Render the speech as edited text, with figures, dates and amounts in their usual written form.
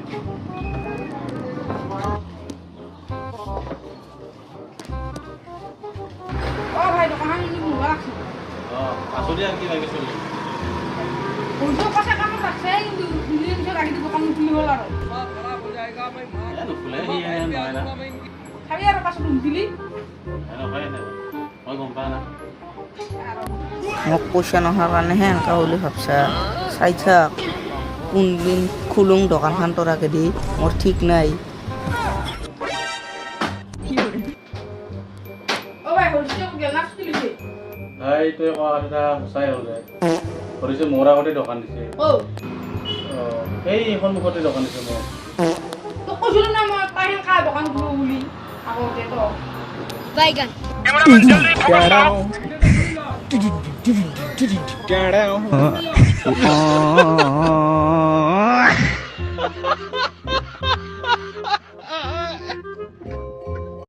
ও ভাই দোকান নি মুলা আছে আসলে আর কি লাগে চলি ওইসব কথা কাম রাখছে কিন্তু দুদিন ধরে গাড়ি দোকান খুলি হল আর নুখুলে সি নহয় না খালি আর পাঁচ রুম দিলি নহয় না মই গম পাওঁ না মোক পইচা নোহোৱাৰ কাৰণেহে এনেকুৱা বুলি ভাবছা চাই থাক কোনদিন খুলুং দোকানখন তোৰ আগেদি মোৰ ঠিক নাই ও ভাই হলছে গেল না খুলিছে ভাই তই কোৱা এটা সঁচাই হ'ল যে কৰিছে মোৰ আগতে দোকান দিছে ও সেই সন্মুখতে দোকান দিছে মোৰ তো কইছিল না মই তাই কা দোকান খুলো বুলি আগতে তো বাইগান down.